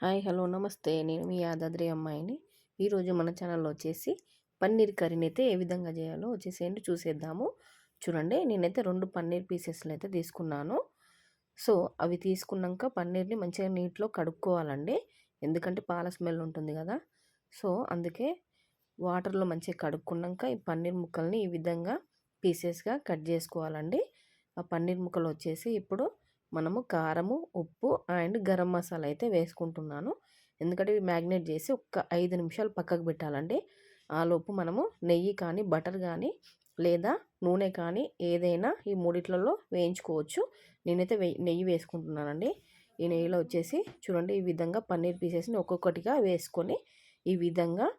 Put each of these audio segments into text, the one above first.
Hi hello నమస్తే. నేను మీ యాదాద్రి అమ్మాయిని. ఈరోజు మన ఛానల్లో వచ్చేసి పన్నీర్ కర్రీని అయితే ఏ విధంగా చేయాలో వచ్చేసేయండి చూసేద్దాము. చూడండి, నేనైతే 2 పన్నీర్ పీసెస్లు అయితే తీసుకున్నాను. సో అవి తీసుకున్నాక పన్నీర్ని మంచిగా నీటిలో కడుక్కోవాలండి. ఎందుకంటే పాల స్మెల్ ఉంటుంది కదా. సో అందుకే వాటర్లో మంచిగా కడుక్కున్నాక ఈ పన్నీర్ ముక్కల్ని ఈ విధంగా పీసెస్గా కట్ చేసుకోవాలండి. ఆ పన్నీర్ ముక్కలు వచ్చేసి ఇప్పుడు మనము కారము, ఉప్పు అండ్ గరం మసాలా అయితే వేసుకుంటున్నాను. ఎందుకంటే ఇవి మ్యాగ్నేట్ చేసి ఒక 5 నిమిషాలు పక్కకు పెట్టాలండి. ఆలోపు మనము నెయ్యి కానీ, బటర్ కానీ లేదా నూనె కానీ ఏదైనా ఈ మూడిట్లలో వేయించుకోవచ్చు. నేనైతే నెయ్యి వేసుకుంటున్నానండి. ఈ నెయ్యిలో వచ్చేసి చూడండి, ఈ విధంగా పన్నీర్ పీసెస్ని ఒక్కొక్కటిగా వేసుకొని ఈ విధంగా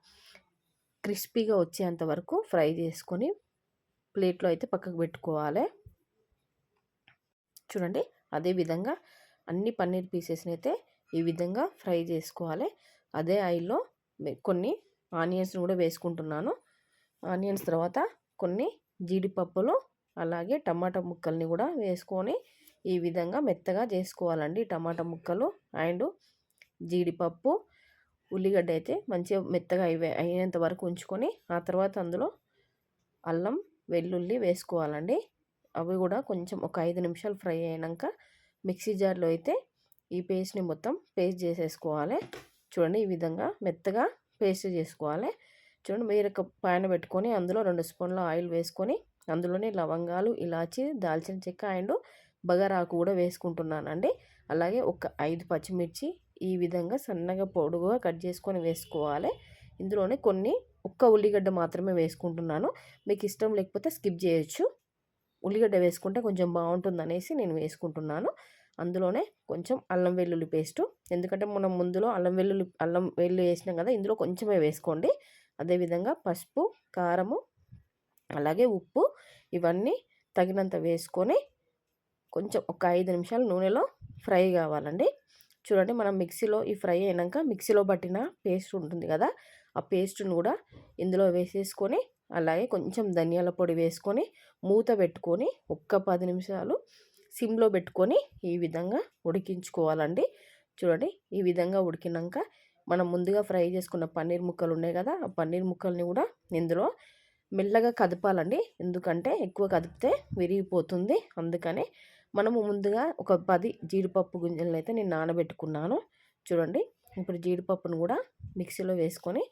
క్రిస్పీగా వచ్చేంత వరకు ఫ్రై చేసుకొని ప్లేట్లో అయితే పక్కకు పెట్టుకోవాలి. చూడండి, అదేవిధంగా అన్ని పన్నీర్ పీసెస్ని అయితే ఈ విధంగా ఫ్రై చేసుకోవాలి. అదే ఆయిల్లో కొన్ని ఆనియన్స్ని కూడా వేసుకుంటున్నాను. ఆనియన్స్ తర్వాత కొన్ని జీడిపప్పులు అలాగే టమాటా ముక్కల్ని కూడా వేసుకొని ఈ విధంగా మెత్తగా చేసుకోవాలండి. టమాటా ముక్కలు అండ్ జీడిపప్పు, ఉల్లిగడ్డ అయితే మంచిగా మెత్తగా అయినంత వరకు ఉంచుకొని ఆ తర్వాత అందులో అల్లం వెల్లుల్లి వేసుకోవాలండి. అవి కూడా కొంచెం ఒక 5 నిమిషాలు ఫ్రై అయినాక మిక్సీ జార్లో అయితే ఈ పేస్ట్ని మొత్తం పేస్ట్ చేసేసుకోవాలి. చూడండి, ఈ విధంగా మెత్తగా పేస్ట్ చేసుకోవాలి. చూడండి, వేరొక ప్యాన్ పెట్టుకొని అందులో 2 స్పూన్ల ఆయిల్ వేసుకొని అందులోనే లవంగాలు, ఇలాచి, దాల్చిన చెక్క అండ్ బగారాకు కూడా వేసుకుంటున్నానండి. అలాగే ఒక 5 పచ్చిమిర్చి ఈ విధంగా సన్నగా పొడుగుగా కట్ చేసుకొని వేసుకోవాలి. ఇందులోనే ఒక్క ఉల్లిగడ్డ మాత్రమే వేసుకుంటున్నాను. మీకు ఇష్టం లేకపోతే స్కిప్ చేయొచ్చు. ఉల్లిగడ్డ వేసుకుంటే కొంచెం బాగుంటుంది అనేసి నేను వేసుకుంటున్నాను. అందులోనే కొంచెం అల్లం వెల్లుల్లి పేస్టు, ఎందుకంటే మనం ముందులో అల్లం వెల్లుల్లి వేసినాం కదా, ఇందులో కొంచెమే వేసుకోండి. అదేవిధంగా పసుపు, కారము అలాగే ఉప్పు ఇవన్నీ తగినంత వేసుకొని కొంచెం ఒక 5 నిమిషాలు నూనెలో ఫ్రై కావాలండి. చూడండి, మనం మిక్సీలో ఈ ఫ్రై అయినాక మిక్సీలో పట్టిన పేస్ట్ ఉంటుంది కదా, ఆ పేస్ట్ను కూడా ఇందులో వేసేసుకొని అలాగే కొంచెం ధనియాల పొడి వేసుకొని మూత పెట్టుకొని ఒక్క 10 నిమిషాలు సిమ్లో పెట్టుకొని ఈ విధంగా ఉడికించుకోవాలండి. చూడండి, ఈ విధంగా ఉడికినాక మనం ముందుగా ఫ్రై చేసుకున్న పన్నీర్ ముక్కలు ఉన్నాయి కదా, ఆ పన్నీర్ ముక్కల్ని కూడా ఇందులో మెల్లగా కదపాలండి. ఎందుకంటే ఎక్కువ కదిపితే విరిగిపోతుంది. అందుకని మనము ముందుగా ఒక 10 జీడిపప్పు గింజలను అయితే నేను నానబెట్టుకున్నాను. చూడండి, ఇప్పుడు జీడిపప్పును కూడా మిక్సీలో వేసుకొని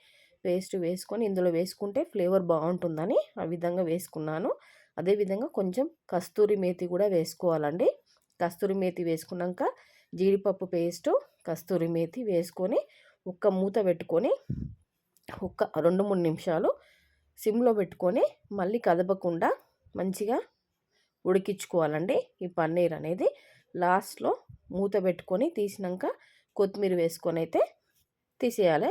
పేస్ట్ వేసుకొని ఇందులో వేసుకుంటే ఫ్లేవర్ బాగుంటుందని ఆ విధంగా వేసుకున్నాను. అదేవిధంగా కొంచెం కస్తూరి మేతి కూడా వేసుకోవాలండి. కస్తూరి మేతి వేసుకున్నాక జీడిపప్పు పేస్టు, కస్తూరి మేతి వేసుకొని ఒక్క మూత పెట్టుకొని ఒక 2-3 నిమిషాలు సిమ్లో పెట్టుకొని మళ్ళీ కదపకుండా మంచిగా ఉడికించుకోవాలండి. ఈ పన్నీర్ అనేది లాస్ట్లో మూత పెట్టుకొని తీసినాక కొత్తిమీర వేసుకొని అయితే తీసేయాలి.